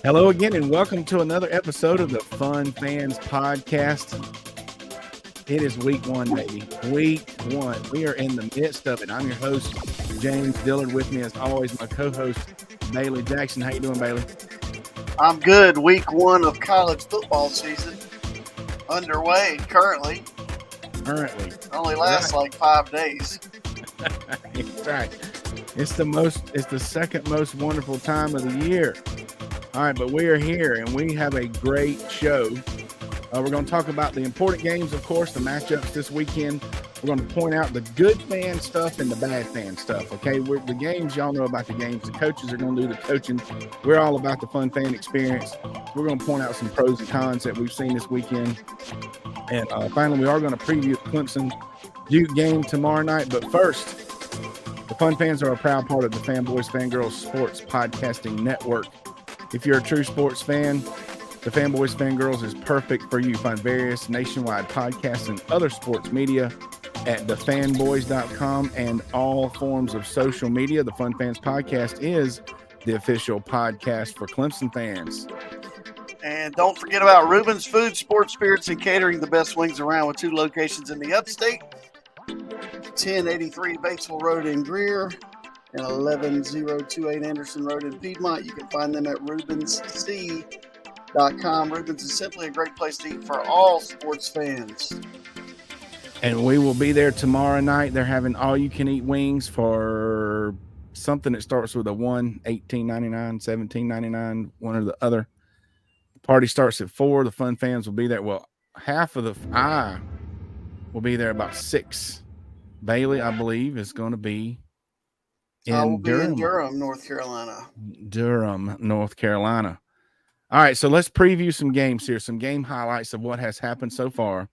Hello again, and welcome to another episode of the Fun Fans Podcast. It is week one, baby. Week one. We are in the midst of it. I'm your host, James Dillard. With me, as always, my co-host, Bailey Jackson. How you doing, Bailey? I'm good. Week one of college football season underway currently. Only lasts like 5 days. That's right. It's the second most wonderful time of the year. All right, but we are here, and we have a great show. We're going to talk about the important games, of course, the matchups this weekend. We're going to point out the good fan stuff and the bad fan stuff, okay? The games, y'all know about the games. The coaches are going to do the coaching. We're all about the fun fan experience. We're going to point out some pros and cons that we've seen this weekend. And finally, we are going to preview the Clemson Duke game tomorrow night. But first, the Fun Fans are a proud part of the Fanboys Fangirls Sports Podcasting Network. If you're a true sports fan, the Fanboys Fangirls is perfect for you. Find various nationwide podcasts and other sports media at thefanboys.com and all forms of social media. The Fun Fans Podcast is the official podcast for Clemson fans. And don't forget about Reuben's Food, Sports, Spirits, and Catering, the best wings around, with 2 locations in the upstate, 1083 Batesville Road in Greer and 11028 Anderson Road in Piedmont. You can find them at ReubensC.com. Reubens is simply a great place to eat for all sports fans. And we will be there tomorrow night. They're having all-you-can-eat wings for something that starts with a 1, $18.99, $17.99, one or the other. The party starts at 4. The Fun Fans will be there. Well, half of I will be there about 6. Bailey, I believe, is going to be in Durham, North Carolina. Durham, North Carolina. All right, so let's preview some games here, some game highlights of what has happened so far,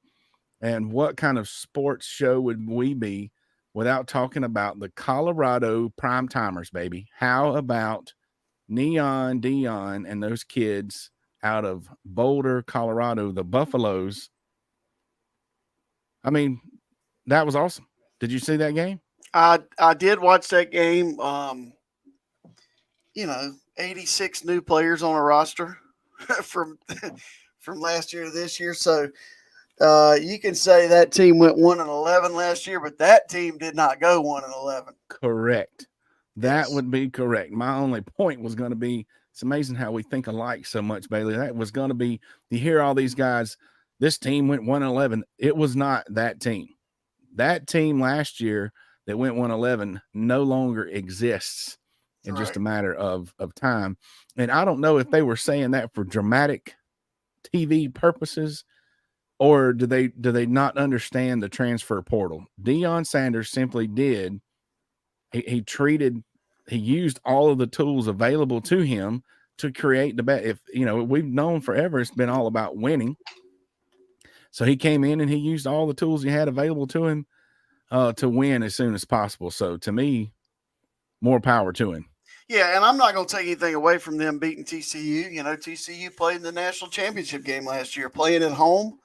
and what kind of sports show would we be without talking about the Colorado prime timers, baby. How about Neon Dion and those kids out of Boulder, Colorado, the Buffaloes? I mean, that was awesome. Did you see that game? I did watch that game. 86 new players on a roster from last year to this year. So you can say that team went 1-11 last year, but that team did not go 1-11. Correct. That would be correct. My only point was going to be, it's amazing how we think alike so much, Bailey. That was going to be, you hear all these guys, this team went 1-11. It was not that team. That team last year that went 1-11 no longer exists in just a matter of time. And I don't know if they were saying that for dramatic TV purposes, or do they not understand the transfer portal? Deion Sanders simply did. He used all of the tools available to him to create the bet. If we've known forever, it's been all about winning. So he came in and he used all the tools he had available to him to win as soon as possible. So to me, more power to him. Yeah, and I'm not going to take anything away from them beating TCU. TCU played in the national championship game last year, playing at home.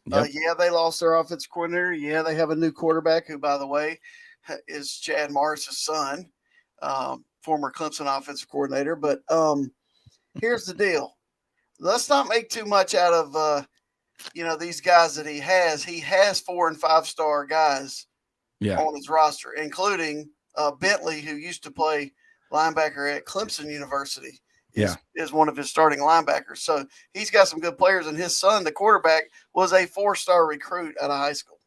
Yep. They lost their offensive coordinator. Yeah, they have a new quarterback who, by the way, is Chad Morris's son, former Clemson offensive coordinator. But here's the deal. Let's not make too much out of, these guys that he has. He has 4- and 5-star guys on his roster, including Bentley, who used to play linebacker at Clemson University, is one of his starting linebackers. So he's got some good players, and his son, the quarterback, was a 4-star recruit out of high school.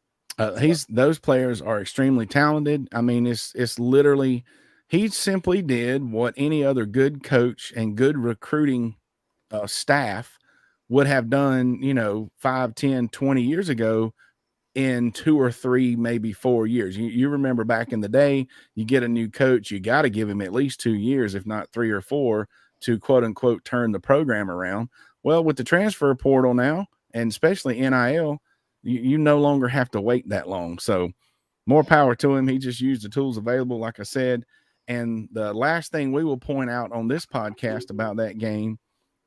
Those players are extremely talented. I mean, it's literally, he simply did what any other good coach and good recruiting staff would have done, 5, 10, 20 years ago in 2 or 3, maybe 4 years. You remember back in the day, you get a new coach, you got to give him at least 2 years, if not 3 or 4, to quote unquote turn the program around. Well, with the transfer portal now, and especially NIL, you no longer have to wait that long. So more power to him. He just used the tools available, like I said. And the last thing we will point out on this podcast about that game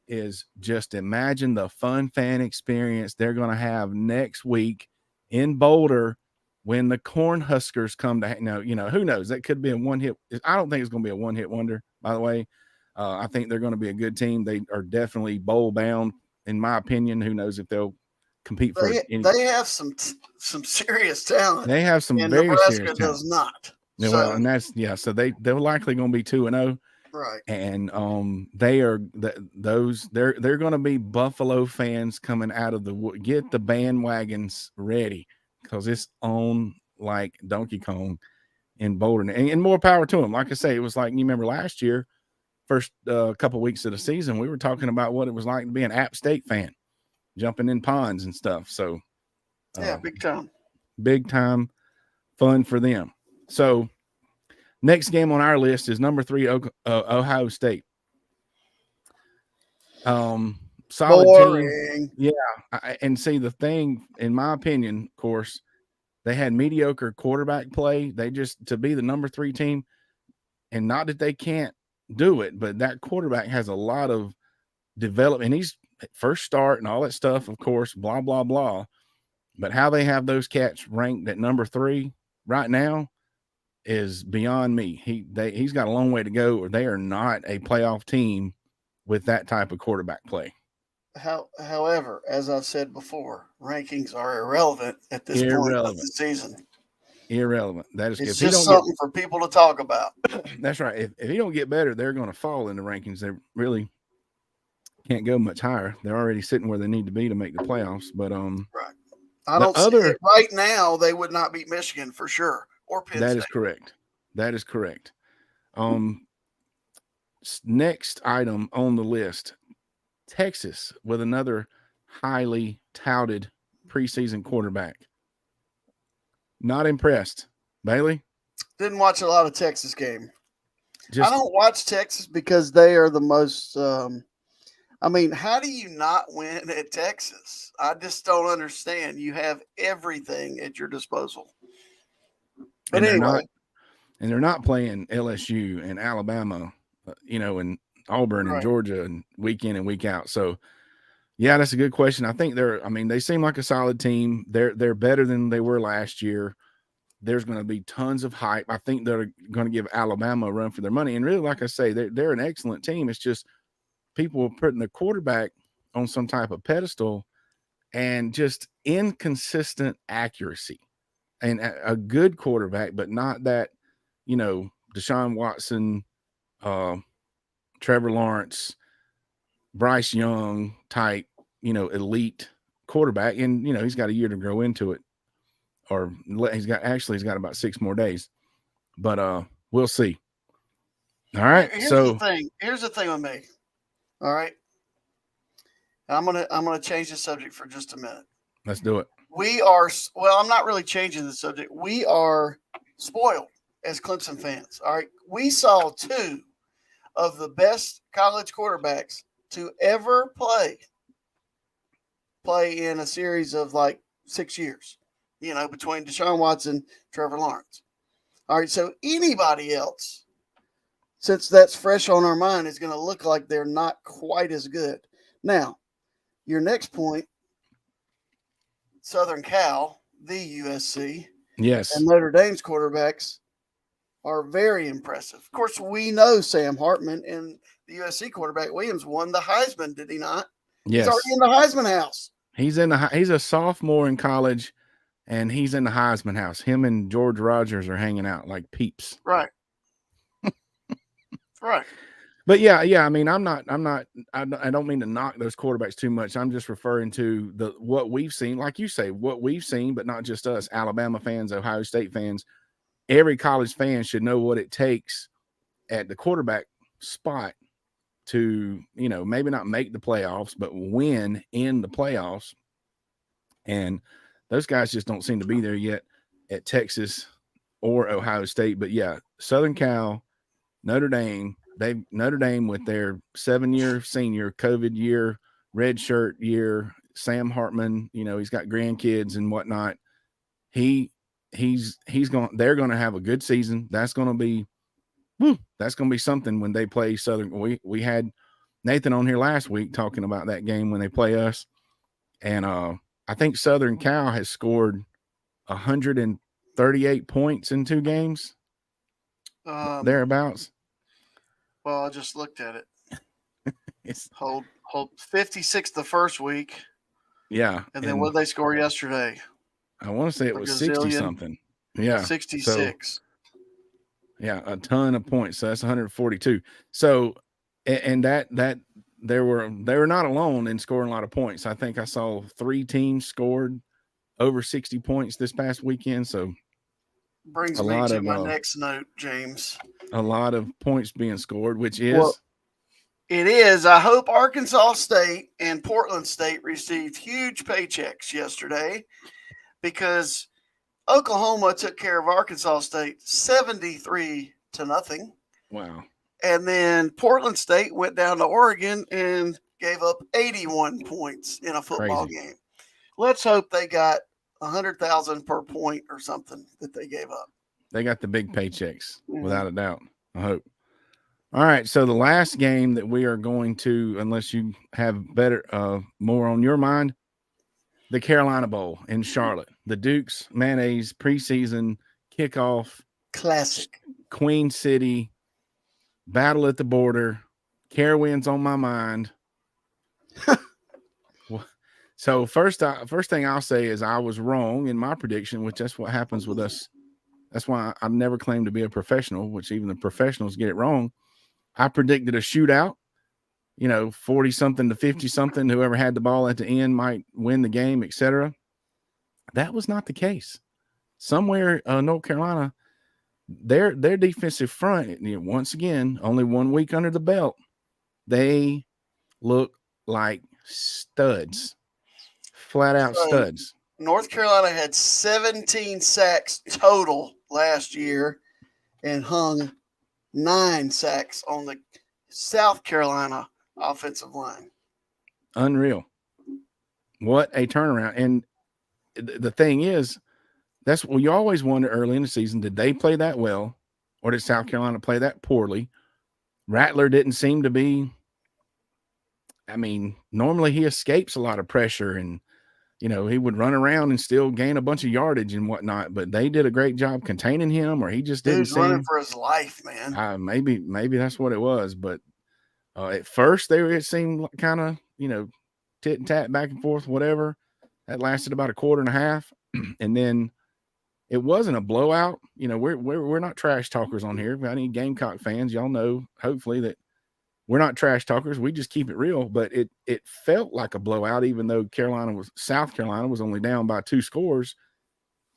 is just imagine the fun fan experience they're going to have next week in Boulder when the Cornhuskers come to, who knows? That could be a one-hit. I don't think it's going to be a one-hit wonder, by the way. I think they're going to be a good team. They are definitely bowl bound, in my opinion. Who knows if they'll compete for any? They have some serious talent, They have some and very serious Nebraska talent. does not. Yeah, So, well, and that's so they're likely going to be 2-0. right. And they are they're going to be Buffalo fans coming out of the get the bandwagons ready because it's on like Donkey Kong in Boulder, and more power to them. Like I say, it was like you remember last year, first couple weeks of the season, we were talking about what it was like to be an App State fan, jumping in ponds and stuff. So Yeah, big time fun for them. So next game on our list is number 3 Ohio State. Solid boring. team. Yeah. And see, the thing, in my opinion, of course, they had mediocre quarterback play. They just, to be the number 3 team, and not that they can't do it, but that quarterback has a lot of development. He's first start and all that stuff, of course, blah, blah, blah. But how they have those cats ranked at number 3 right now is beyond me. He's got a long way to go, or they are not a playoff team with that type of quarterback play. However, as I've said before, rankings are irrelevant at this point of the season. Irrelevant. That is, it's just something for people to talk about. That's right. If he don't get better, they're going to fall in the rankings. They really can't go much higher. They're already sitting where they need to be to make the playoffs. But right. I don't see it right now. They would not beat Michigan for sure, or Penn State. That is correct. That is correct. Next item on the list, Texas with another highly touted preseason quarterback. Not impressed. Bailey? Didn't watch a lot of Texas game. I don't watch Texas because they are the most I mean, how do you not win at Texas? I just don't understand. You have everything at your disposal. But anyway. They're not playing LSU and Alabama, and Auburn and Georgia and week in and week out. So, yeah, that's a good question. I think they seem like a solid team. They're better than they were last year. There's going to be tons of hype. I think they're going to give Alabama a run for their money. And really, like I say, they're an excellent team. It's just people are putting the quarterback on some type of pedestal and just inconsistent accuracy. And a good quarterback, but not that, Deshaun Watson, Trevor Lawrence, Bryce Young type, elite quarterback. And, he's got a year to grow into it. Or he's got about 6 more days. But we'll see. All right. Here's the thing with me. All right. I'm gonna change the subject for just a minute. Let's do it. I'm not really changing the subject. We are spoiled as Clemson fans. All right. We saw 2 of the best college quarterbacks to ever play in a series of like 6 years, between Deshaun Watson, Trevor Lawrence. All right. So anybody else, since that's fresh on our mind, is going to look like they're not quite as good. Now, your next point, Southern Cal, the USC, yes, and Notre Dame's quarterbacks are very impressive. Of course, we know Sam Hartman and the USC quarterback Williams won the Heisman, did he not? Yes. He's already in the Heisman house. He's a sophomore in college, and he's in the Heisman house. Him and George Rogers are hanging out like peeps. Right. Right. But yeah. I mean, I don't mean to knock those quarterbacks too much. I'm just referring to what we've seen, like you say, what we've seen, but not just us, Alabama fans, Ohio State fans. Every college fan should know what it takes at the quarterback spot to, maybe not make the playoffs, but win in the playoffs. And those guys just don't seem to be there yet at Texas or Ohio State. But yeah, Southern Cal, Notre Dame with their 7-year senior COVID year, red shirt year, Sam Hartman, he's got grandkids and whatnot. They're going to have a good season. That's going to be something when they play Southern. We had Nathan on here last week talking about that game when they play us. And I think Southern Cal has scored 138 points in 2 games. Thereabouts. Well, I just looked at it. It's Hold 56 the first week, yeah, and then what did they score yesterday? I want to say it A was 60 gazillion? something. Yeah. So 66. yeah, a ton of points. So that's 142. So and that they were not alone in scoring a lot of points. I think I saw 3 teams scored over 60 points this past weekend. So Brings a me lot to of my next note, James. a lot of points being scored, which is Well, it is. I hope Arkansas State and Portland State received huge paychecks yesterday because Oklahoma took care of Arkansas State 73 to nothing. wow. And then Portland State went down to Oregon and gave up 81 points in a football Crazy. game. Let's hope they got 100,000 per point or something that they gave up. They got the big paychecks, without a doubt. I hope. All right, so the last game that we are going to, unless you have more on your mind, the Carolina Bowl in Charlotte, the Dukes Mayonnaise preseason kickoff, Classic. Queen City, battle at the border, Carowinds on my mind. So first thing I'll say is I was wrong in my prediction, which that's what happens with us. That's why I've never claimed to be a professional, which even the professionals get it wrong. I predicted a shootout, 40-something to 50-something. Whoever had the ball at the end might win the game, etc. That was not the case. Somewhere, North Carolina, their defensive front, once again, only 1 week under the belt, they look like studs, flat out studs. North Carolina had 17 sacks total last year and hung 9 sacks on the South Carolina offensive line. Unreal. What a turnaround. And the thing is, that's what you always wonder early in the season, did they play that well or did South Carolina play that poorly? Rattler didn't seem to be, normally he escapes a lot of pressure and, he would run around and still gain a bunch of yardage and whatnot, but they did a great job containing him, or he just didn't seem running for his life, man. Maybe that's what it was. But at first it seemed kind of, tit and tat back and forth, whatever. That lasted about a quarter and a half. And then it wasn't a blowout. We're not trash talkers on here. If got any Gamecock fans, y'all know, hopefully, that we're not trash talkers. We just keep it real. But it felt like a blowout, even though South Carolina was only down by 2 scores,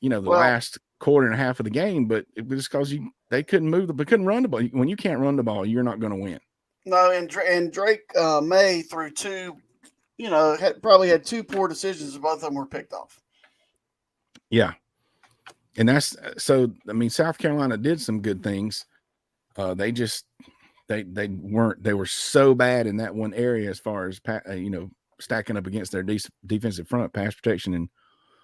last quarter and a half of the game. But it was because they couldn't couldn't run the ball. When you can't run the ball, you're not going to win. No, and Drake May threw 2, probably had 2 poor decisions. Both of them were picked off. Yeah. And that's so. South Carolina did some good things. They were so bad in that one area as far as stacking up against their defensive front, pass protection, and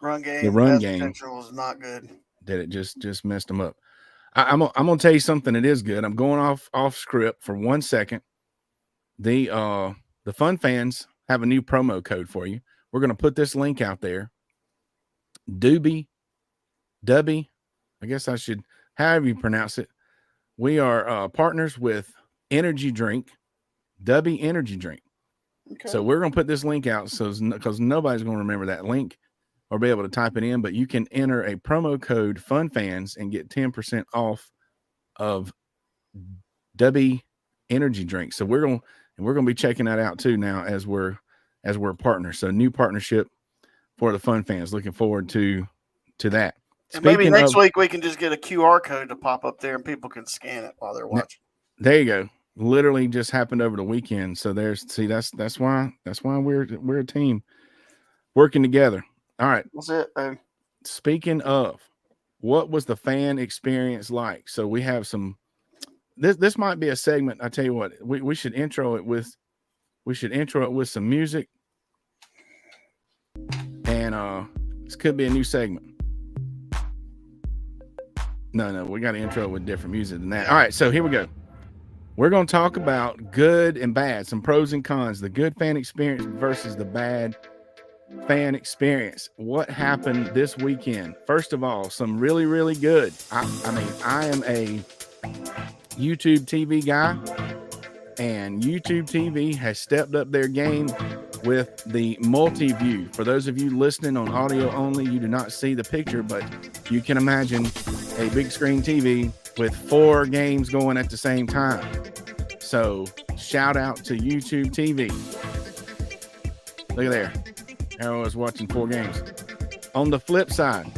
run game. The run game was not good. That it just messed them up. I'm gonna tell you something that is good. I'm going off script for 1 second. The Fun Fans have a new promo code for you. We're gonna put this link out there. Dubby, I guess I should, however you pronounce it. We are partners with Energy Drink, Dubby Energy Drink. Okay. So we're going to put this link out because nobody's going to remember that link or be able to type it in, but you can enter a promo code FUNFANS and get 10% off of Dubby Energy Drink. So we're going to be checking that out too now as we're partners. So new partnership for the Fun Fans. Looking forward to that. And maybe next week we can just get a QR code to pop up there and people can scan it while they're watching. There you go. Literally just happened over the weekend. So that's why we're a team working together. All right. That's it, baby. Speaking of, what was the fan experience like? So we have some. This might be a segment. I tell you what, we should intro it with some music, and this could be a new segment. No, we got to intro it with different music than that. All right, so here we go. We're going to talk about good and bad, some pros and cons, the good fan experience versus the bad fan experience. What happened this weekend? First of all, some really, really good. I am a YouTube TV guy, and YouTube TV has stepped up their game with the multi-view. For those of you listening on audio only, you do not see the picture, but you can imagine a big screen TV with 4 games going at the same time. So shout out to YouTube TV. Look at there. Harold was watching 4 games. On the flip side,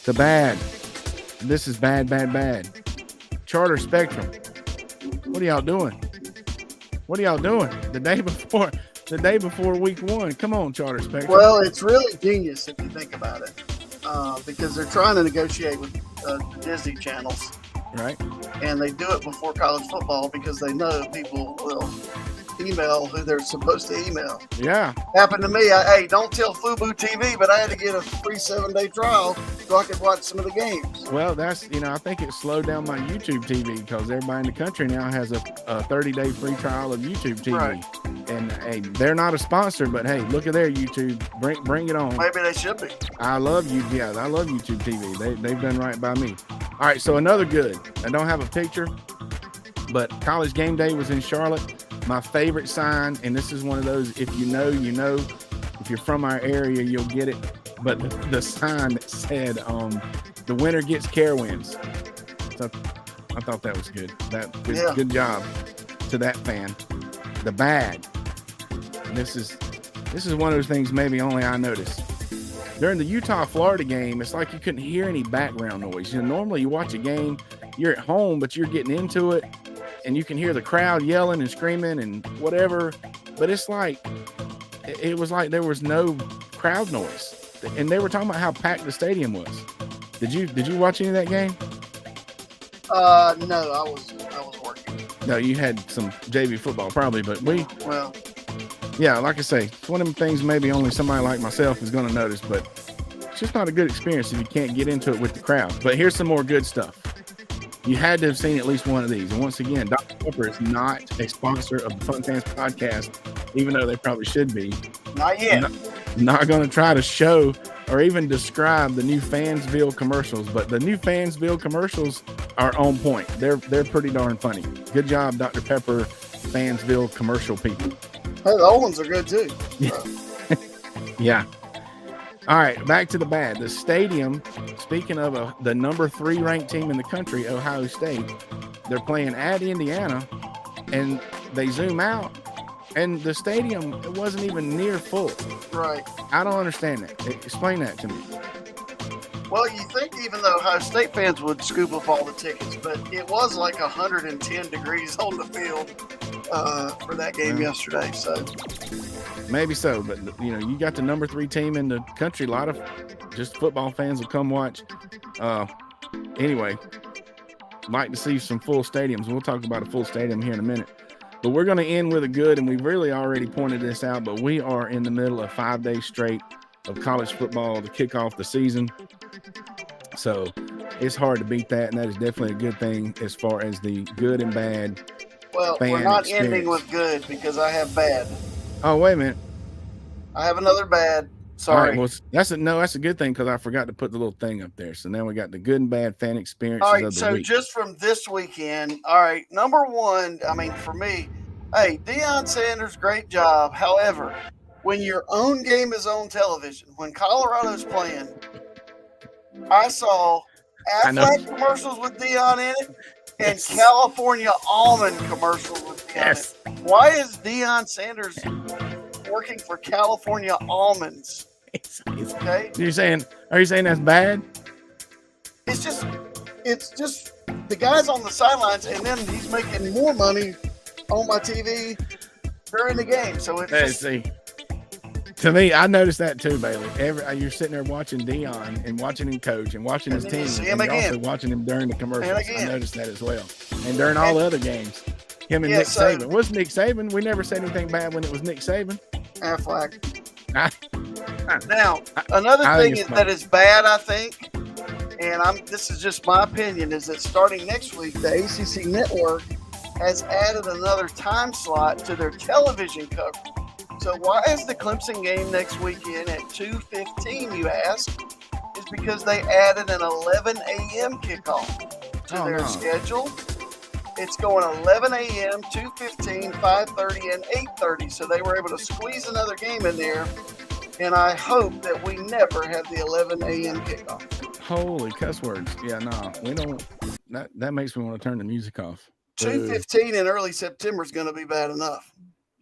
the bad. This is bad. Charter Spectrum. What are y'all doing? The day before week 1. Come on, Charter Spectrum. Well, it's really genius if you think about it, because they're trying to negotiate with the Disney channels, right? And they do it before college football because they know people will email who they're supposed to email. Yeah. Happened to me. Hey, don't tell Fubo TV, but I had to get a free 7-day trial so I could watch some of the games. Well, that's, I think it slowed down my YouTube TV because everybody in the country now has a 30-day free trial of YouTube TV. Right. And hey, they're not a sponsor, but hey, look at their YouTube. Bring it on. Maybe they should be. I love you. Yeah, I love YouTube TV. They've done right by me. All right, so another good. I don't have a picture, but College Game Day was in Charlotte. My favorite sign, and this is one of those, if you know, you know. If you're from our area, you'll get it. But the sign that said, the winner gets Carowinds. So I thought that was good. Good job to that fan. The bad. This is one of those things maybe only I noticed. During the Utah-Florida game, it's like you couldn't hear any background noise. Normally you watch a game, you're at home, but you're getting into it, and you can hear the crowd yelling and screaming and whatever. But it's like, it was like there was no crowd noise. And they were talking about how packed the stadium was. Did you watch any of that game? No, I was working. No, you had some JV football probably, but well, yeah, like I say, it's one of them things maybe only somebody like myself is going to notice, but it's just not a good experience if you can't get into it with the crowd. But here's some more good stuff. You had to have seen at least one of these. And once again, Dr. Pepper is not a sponsor of the Fun Fans podcast, even though they probably should be. Not yet. Not going to try to show or even describe the new Fansville commercials, but the new Fansville commercials are on point. They're pretty darn funny. Good job, Dr. Pepper, Fansville commercial people. Hey, the old ones are good too. Yeah. All right, back to the bad. The stadium, speaking of the number 3 ranked team in the country, Ohio State, they're playing at Indiana, and they zoom out, and the stadium, it wasn't even near full. Right. I don't understand that. Explain that to me. Well, you think even though Ohio State fans would scoop up all the tickets, but it was like 110 degrees on the field for that game yesterday. So maybe so, but you got the number 3 team in the country. A lot of just football fans will come watch. Anyway, like to see some full stadiums. We'll talk about a full stadium here in a minute. But we're going to end with a good, and we've really already pointed this out, but we are in the middle of 5 days straight of college football to kick off the season. So it's hard to beat that, and that is definitely a good thing as far as the good and bad. Well, we're not ending with good because I have bad. Oh, wait a minute. I have another bad. Sorry. All right, well, that's a good thing because I forgot to put the little thing up there. So now we got the good and bad fan experiences all right, of the so week. Just from this weekend, all right, number 1, I mean, for me, hey, Deion Sanders, great job. However, when your own game is on television, when Colorado's playing, I saw Aflac commercials with Deion in it and California almond commercials with Deion in it. Why is Deion Sanders working for California almonds? Okay. Are you saying that's bad? It's just the guy's on the sidelines, and then he's making more money on my TV during the game. So it's to me, I noticed that too, Bailey. You're sitting there watching Deion and watching him coach and watching his team, and you're also watching him during the commercials. I noticed that as well, and during all the other games, him and Nick Saban. What's Nick Saban? We never said anything bad when it was Nick Saban. Aflac. Now, another thing that is bad, I think, and this is just my opinion, is that starting next week, the ACC Network has added another time slot to their television coverage. So why is the Clemson game next weekend at 2:15, you ask? Is because they added an 11 a.m. kickoff to their schedule. It's going 11 a.m., 2:15, 5:30, and 8:30. So they were able to squeeze another game in there. And I hope that we never have the 11 a.m. kickoff. Holy cuss words. Yeah, no, we don't. That makes me want to turn the music off. 2:15 in early September is going to be bad enough.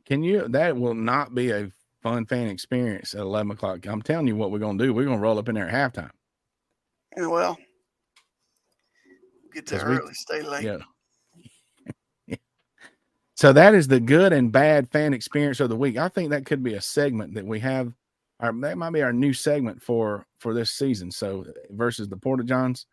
That will not be a fun fan experience at 11 o'clock. I'm telling you what we're going to do. We're going to roll up in there at halftime. Yeah, well, get there early, stay late. Yeah. So that is the good and bad fan experience of the week. I think that could be a segment that we have. That might be our new segment for this season. So versus the Porta Johns,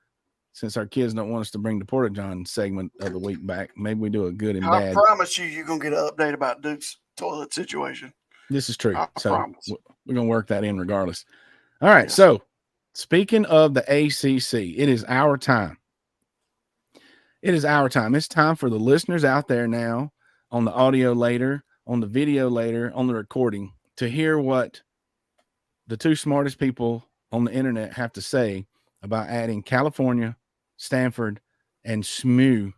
since our kids don't want us to bring the Porta John segment of the week back, maybe we do a good and bad. I promise you're going to get an update about Duke's toilet situation. This is true. I promise. We're going to work that in regardless. All right. Yes. So speaking of the ACC, it is our time. It is our time. It's time for the listeners out there now on the audio later, on the video later, on the recording to hear what the two smartest people on the internet have to say about adding California, Stanford, and SMU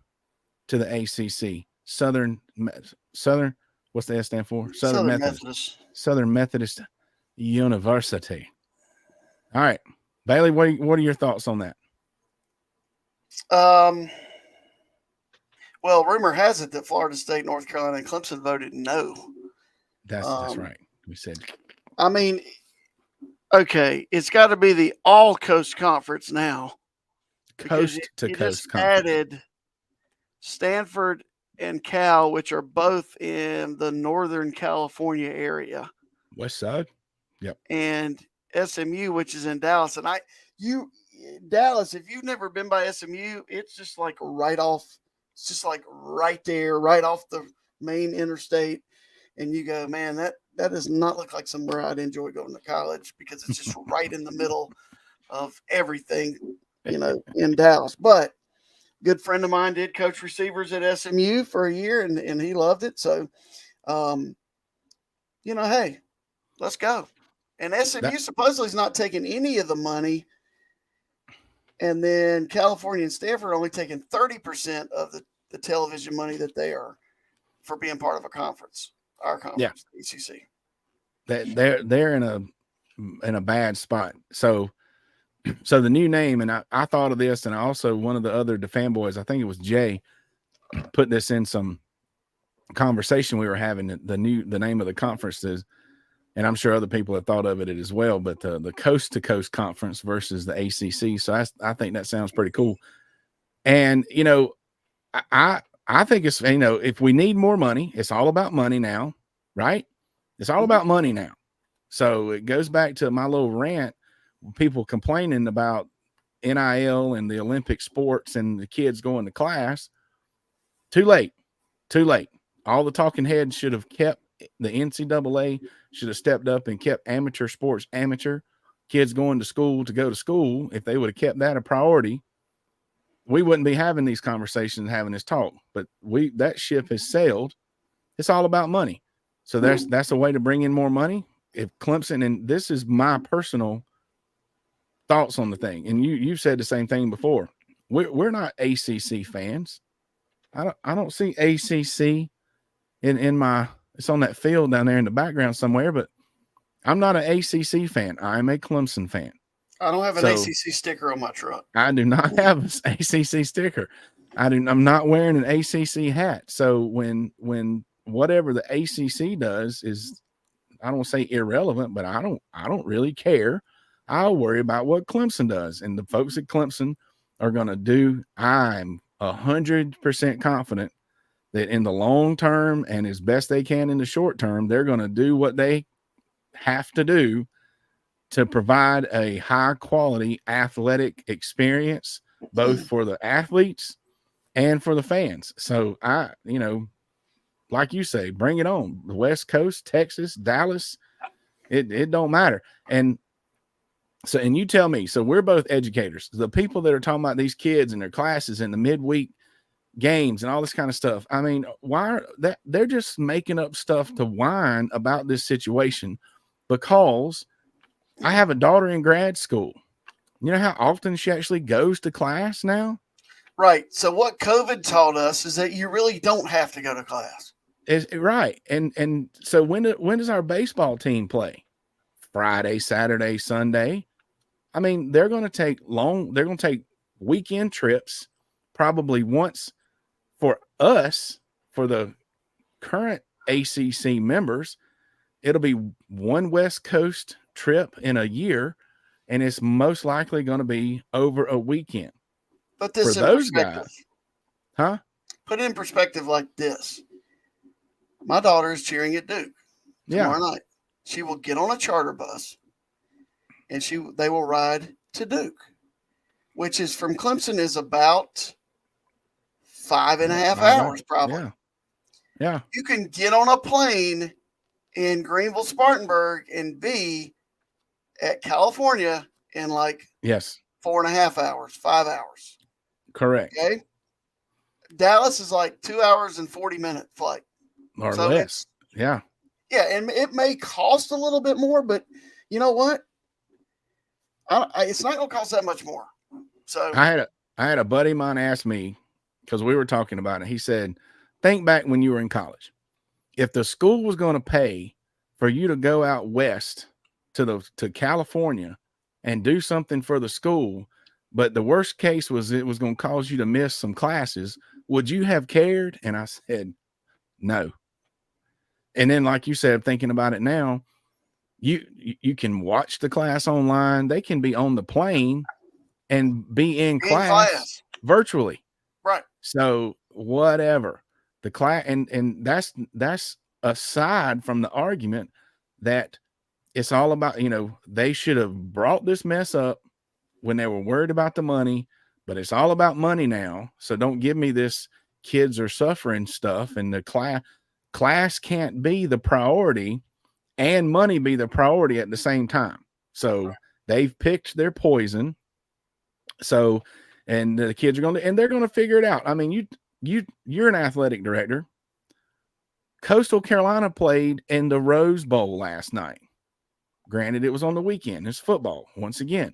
to the ACC. Southern, what's the S stand for? Southern Methodist University. All right. Bailey, what are your thoughts on that? Well, rumor has it that Florida State, North Carolina, and Clemson voted no. That's right. We said. I mean, okay, it's got to be the All Coast Conference now. Coast to Coast Conference. Added Stanford and Cal, which are both in the Northern California area. West side. Yep. And SMU, which is in Dallas. And Dallas, if you've never been by SMU, it's just like right off. It's just like right there, right off the main interstate. And you go, man, that does not look like somewhere I'd enjoy going to college because it's just right in the middle of everything, in Dallas. But good friend of mine did coach receivers at SMU for a year and he loved it. So, hey, let's go. And SMU supposedly is not taking any of the money. And then California and Stanford are only taking 30% of the television money that they are for being part of a conference, our conference, ACC. They're in a bad spot. So the new name, and I thought of this, and also one of the other fanboys, I think it was Jay, put this in some conversation we were having. The name of the conference is, and I'm sure other people have thought of it as well, but the Coast to Coast Conference versus the ACC. So I think that sounds pretty cool. And, I think it's, if we need more money, it's all about money now, right? It's all about money now. So it goes back to my little rant, people complaining about NIL and the Olympic sports and the kids going to class. Too late. All the talking heads should have kept the NCAA should have stepped up and kept amateur sports amateur. Kids going to go to school. If they would have kept that a priority, we wouldn't be having these conversations and having this talk. But that ship has sailed. It's all about money. So that's a way to bring in more money. If Clemson, and this is my personal thoughts on the thing, and you've said the same thing before. We're not ACC fans. I don't see ACC in my. It's on that field down there in the background somewhere, but I'm not an ACC fan. I'm a Clemson fan. I don't have an ACC sticker on my truck. I do not have an ACC sticker. I'm not wearing an ACC hat. So when whatever the ACC does is, I don't say irrelevant, but I don't really care. I'll worry about what Clemson does, and the folks at Clemson are going to do. I'm 100% confident that in the long term and as best they can in the short term, they're going to do what they have to do to provide a high quality athletic experience, both for the athletes and for the fans. So like you say, bring it on. The West Coast, Texas, Dallas, it don't matter. And you tell me, so we're both educators. The people that are talking about these kids and their classes and the midweek games and all this kind of stuff. I mean, they're just making up stuff to whine about this situation, because I have a daughter in grad school. You know how often she actually goes to class now? Right. So what COVID taught us is that you really don't have to go to class. Right. And so when does our baseball team play? Friday, Saturday, Sunday. I mean, they're going to take weekend trips probably once for us, for the current ACC members. It'll be one West Coast trip in a year, and it's most likely going to be over a weekend. Put this For in those perspective. guys, huh? Put it in perspective like this. My daughter is cheering at Duke tomorrow night. She will get on a charter bus and they will ride to Duke, which is from Clemson is about 5.5 hours probably. Yeah. You can get on a plane in Greenville, Spartanburg, and be at California in like 4.5 hours, 5 hours. Correct. Okay. Dallas is like 2 hours and 40-minute flight. Or so less. Yeah. Yeah. And it may cost a little bit more, but you know what? It's not going to cost that much more. So I had a buddy of mine ask me, because we were talking about it. He said, think back when you were in college. If the school was going to pay for you to go out west to California and do something for the school, but the worst case was it was going to cause you to miss some classes, would you have cared? And I said, no. And then, like you said, thinking about it now, you can watch the class online. They can be on the plane and be in class virtually. Right. So whatever the class, and that's aside from the argument that it's all about, they should have brought this mess up when they were worried about the money, but it's all about money now. So don't give me this kids are suffering stuff, and the class can't be the priority and money be the priority at the same time. So they've picked their poison. So, and the kids are they're going to figure it out. I mean, you're an athletic director. Coastal Carolina played in the Rose Bowl last night. Granted, it was on the weekend. It's football once again.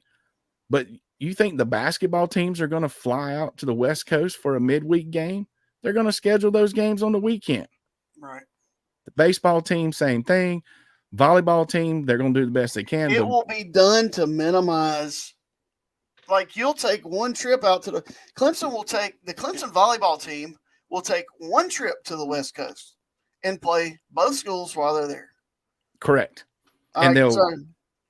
But you think the basketball teams are going to fly out to the West Coast for a midweek game? They're going to schedule those games on the weekend. Right. The baseball team, same thing. Volleyball team, they're going to do the best they can. It will be done to minimize. Like, you'll take one trip out to the Clemson volleyball team will take one trip to the West Coast and play both schools while they're there. Correct. And they'll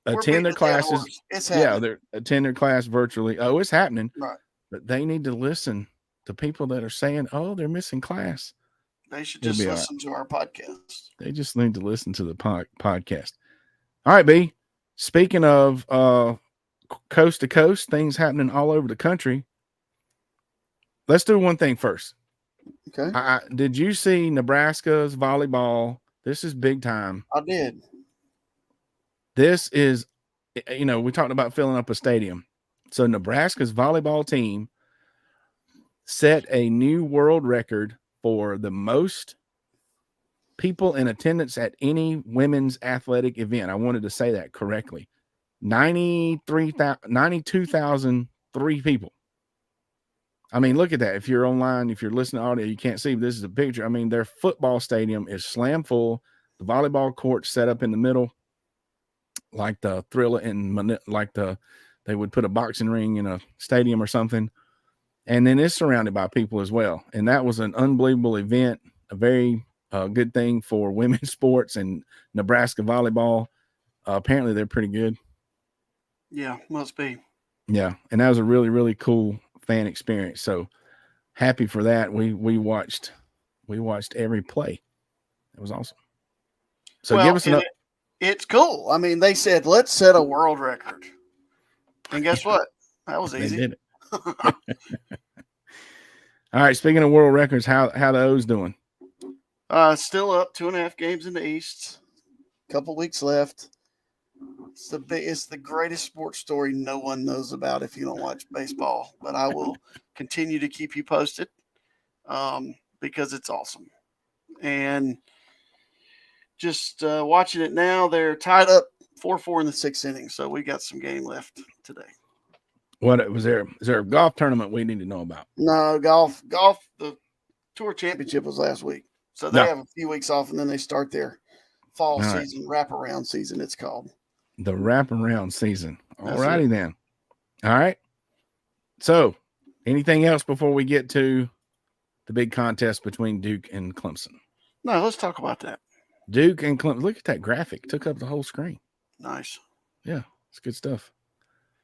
attend their classes. It's happening. They're attend their class virtually. Oh, it's happening. Right. But they need to listen to people that are saying, oh, they're missing class. They should just listen to our podcast. They just need to listen to the podcast. All right, B. Speaking of coast to coast, things happening all over the country. Let's do one thing first. Okay. Did you see Nebraska's volleyball? This is big time. I did. This is, we talked about filling up a stadium. So Nebraska's volleyball team set a new world record for the most people in attendance at any women's athletic event. I wanted to say that correctly. 92,003 people. I mean, look at that. If you're online, if you're listening to audio, you can't see, but this is a picture. I mean, their football stadium is slam full. The volleyball court set up in the middle, like the Thrilla they would put a boxing ring in a stadium or something. And then it's surrounded by people as well. And that was an unbelievable event, a very good thing for women's sports and Nebraska volleyball. Apparently they're pretty good. Yeah, must be. Yeah. And that was a really, really cool fan experience. So happy for that. We watched every play. It was awesome. So give us it's cool. I mean, they said, let's set a world record. And guess what? That was easy. They did it. All right. Speaking of world records, how the O's doing? Still up 2.5 games in the East. Couple weeks left. It's the greatest sports story no one knows about if you don't watch baseball. But I will continue to keep you posted because it's awesome. And just watching it now, they're tied up 4-4 in the 6th inning. So we got some game left today. What was there? Is there a golf tournament we need to know about? No, golf. The tour championship was last week, so they No. have a few weeks off, and then they start their fall All right. season, wraparound season. It's called. The wraparound season. All That's it. righty then. All right. So, anything else before we get to the big contest between Duke and Clemson? No, let's talk about that. Duke and Clemson. Look at that graphic. Took up the whole screen. Nice. Yeah, it's good stuff.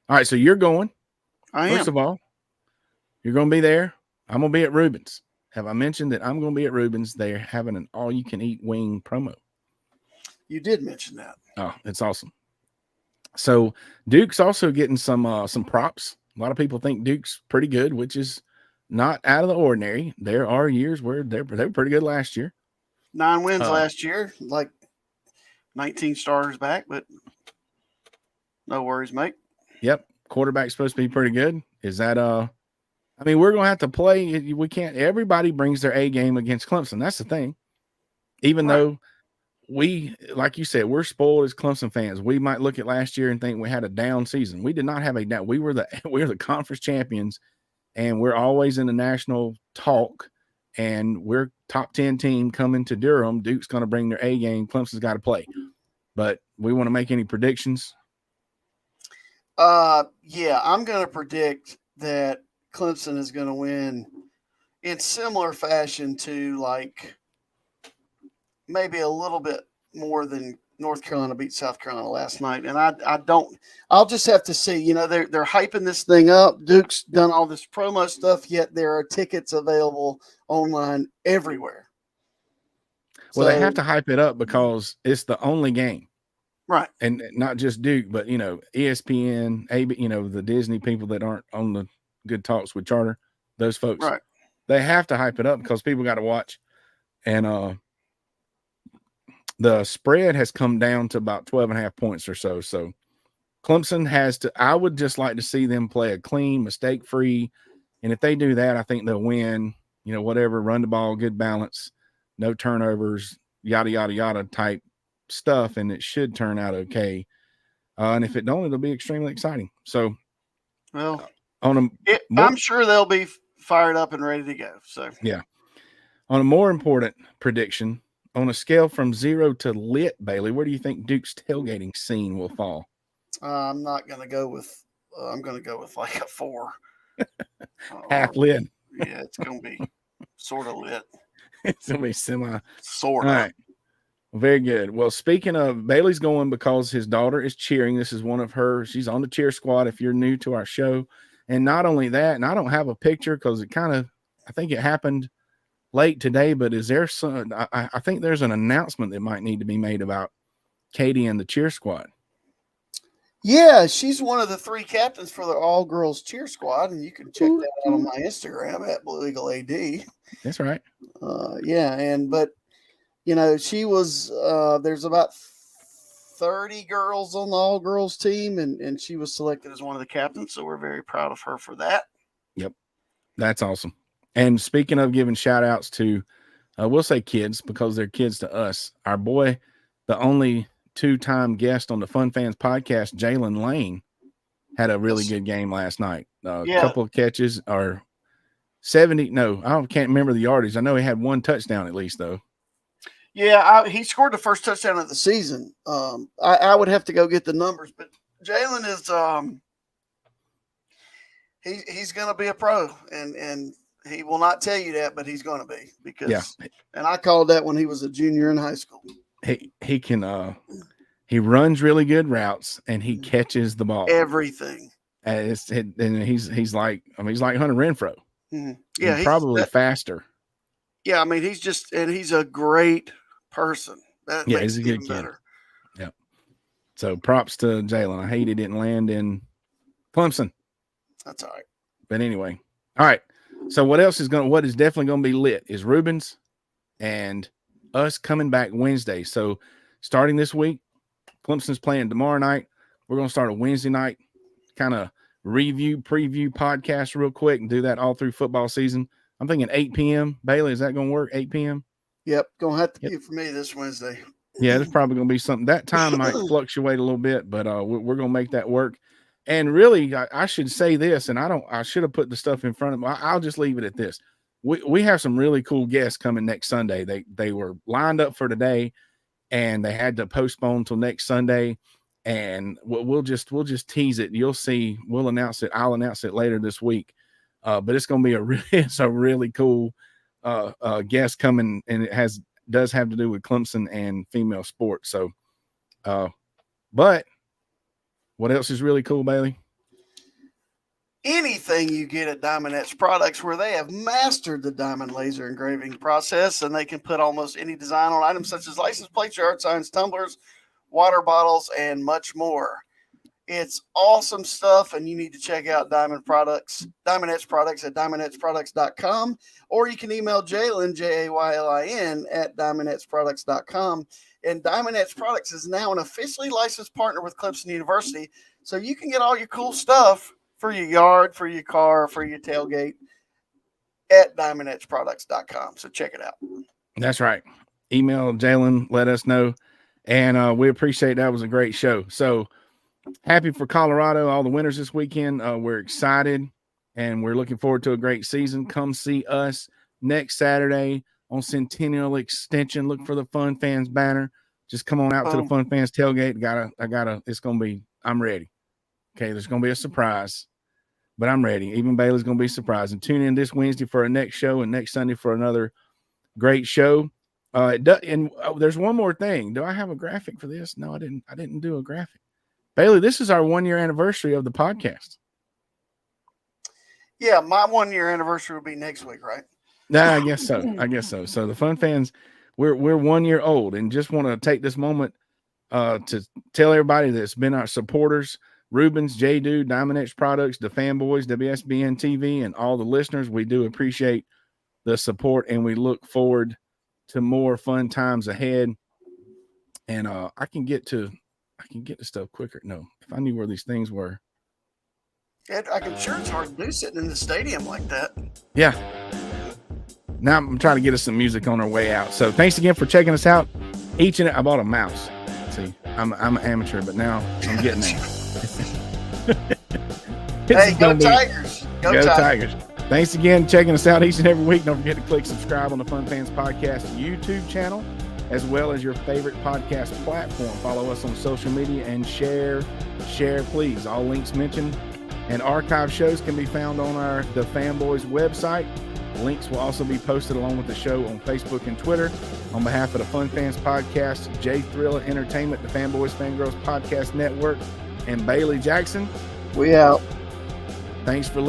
All right, so you're going. I First am. of all, you're going to be there. I'm going to be at Rubens. Have I mentioned that I'm going to be at Rubens? They're having an all-you-can-eat wing promo. You did mention that. Oh, it's awesome. So Duke's also getting some props. A lot of people think Duke's pretty good, which is not out of the ordinary. There are years where they were pretty good last year. 9 wins last year, like 19 starters back, but no worries, mate. Yep, quarterback's supposed to be pretty good. Is that I mean, we're going to have to play. We can't. Everybody brings their A game against Clemson. That's the thing. Even though we, like you said, we're spoiled as Clemson fans. We might look at last year and think we had a down season. We did not have a down. We were the conference champions, and we're always in the national talk. And we're top 10 team coming to Durham. Duke's going to bring their A game. Clemson's got to play. But we want to make any predictions? Yeah, I'm going to predict that Clemson is going to win in similar fashion to like maybe a little bit more than North Carolina beat South Carolina last night. And I'll just have to see, you know, they're hyping this thing up. Duke's done all this promo stuff, yet there are tickets available online everywhere. Well, they have to hype it up because it's the only game. Right. And not just Duke, but, you know, ESPN, you know, the Disney people that aren't on the Good Talks with Charter, those folks, right. They have to hype it up because people got to watch. And the spread has come down to about 12.5 points or so. So Clemson has to, I would just like to see them play a clean, mistake-free. And if they do that, I think they'll win, you know, whatever, run the ball, good balance, no turnovers, yada, yada, yada type stuff, and it should turn out okay. And if it don't, it'll be extremely exciting. So, well, I'm sure they'll be fired up and ready to go. So, yeah. On a more important prediction, on a scale from 0 to lit, Bailey, where do you think Duke's tailgating scene will fall? I'm not going to go with. I'm going to go with like a 4. Half lit. Yeah, it's going to be sort of lit. It's going to be semi. Sort of. All right. Very good. Well, speaking of, Bailey's going because his daughter is cheering. This is one of her. She's on the cheer squad if you're new to our show. And not only that, and I don't have a picture because it kind of, I think it happened late today, but is there some, I think there's an announcement that might need to be made about Katie and the cheer squad. Yeah, she's one of the 3 captains for the all-girls cheer squad, and you can check that out on my Instagram at Blue Eagle AD. That's right. Yeah, but you know, she was there's about 30 girls on the all-girls team, and she was selected as one of the captains, so we're very proud of her for that. Yep, that's awesome. And speaking of giving shout-outs to, we'll say kids because they're kids to us, our boy, the only 2-time guest on the Fun Fans podcast, Jalen Lane, had a really good game last night. A couple of catches, or 70. No, I can't remember the yardage. I know he had 1 touchdown at least, though. Yeah, he scored the first touchdown of the season. I would have to go get the numbers, but Jalen is he's going to be a pro, and he will not tell you that, but he's going to be because. And I called that when he was a junior in high school. He can he runs really good routes and he catches the ball. Everything. And he's like Hunter Renfrow. Mm-hmm. Yeah, he's probably faster. Yeah, I mean he's a great person. That makes it even better. Yeah. So props to Jalen. I hate he didn't land in Clemson. That's all right. But anyway, all right. So what is definitely going to be lit is Rubens and us coming back Wednesday. So starting this week, Clemson's playing tomorrow night. We're going to start a Wednesday night kind of preview podcast real quick and do that all through football season. I'm thinking 8 p.m. Bailey, is that going to work? 8 p.m.? Yep. Going to have to be for me this Wednesday. Yeah, there's probably going to be something. That time might fluctuate a little bit, but we're going to make that work. And really, I should say this, and I should have put the stuff in front of me. I'll just leave it at this. We have some really cool guests coming next Sunday. They were lined up for today, and they had to postpone until next Sunday. And we'll just tease it. You'll see. We'll announce it. I'll announce it later this week. But it's going to be it's a really cool guest coming, and it does have to do with Clemson and female sports. So, but what else is really cool, Bailey? Anything you get at Diamond Etch Products, where they have mastered the diamond laser engraving process, and they can put almost any design on items such as license plates, yard signs, tumblers, water bottles, and much more. It's awesome stuff, and you need to check out Diamond Etch Products at diamondetchproducts.com, or you can email Jaylin, Jaylin, at diamondetchproducts.com. And Diamond Etch Products is now an officially licensed partner with Clemson University, so you can get all your cool stuff for your yard, for your car, for your tailgate at diamondetchproducts.com. So check it out. That's right. Email Jaylin, let us know. And we appreciate that. It was a great show. So happy for Colorado, all the winners this weekend. We're excited, and we're looking forward to a great season. Come see us next Saturday on Centennial Extension. Look for the Fun Fans banner. Just come on out to the Fun Fans tailgate. It's going to be, I'm ready. Okay, there's going to be a surprise, but I'm ready. Even Bailey's going to be surprised. And tune in this Wednesday for our next show, and next Sunday for another great show. There's one more thing. Do I have a graphic for this? No, I didn't do a graphic. Bailey, this is our 1-year anniversary of the podcast. Yeah, my 1-year anniversary will be next week, right? Nah, I guess so. So the Fun Fans, we're 1 year old, and just want to take this moment to tell everybody that's been our supporters, Rubens, J-Dude, Diamond Etch Products, the Fanboys, WSBN TV, and all the listeners. We do appreciate the support, and we look forward to more fun times ahead. And I can get to stuff quicker. No, if I knew where these things were. I'm sure it's hard to do sitting in the stadium like that. Yeah. Now I'm trying to get us some music on our way out. So thanks again for checking us out. I bought a mouse. See, I'm an amateur, but now I'm getting there. Hey, go Tigers. Go Tigers. Thanks again for checking us out each and every week. Don't forget to click subscribe on the Fun Fans Podcast YouTube channel, as well as your favorite podcast platform. Follow us on social media and share, please. All links mentioned and archive shows can be found on the Fanboys website. Links will also be posted along with the show on Facebook and Twitter. On behalf of the Fun Fans Podcast, Jay Thrilla Entertainment, the Fanboys Fangirls Podcast Network, and Bailey Jackson, we out. Thanks for listening.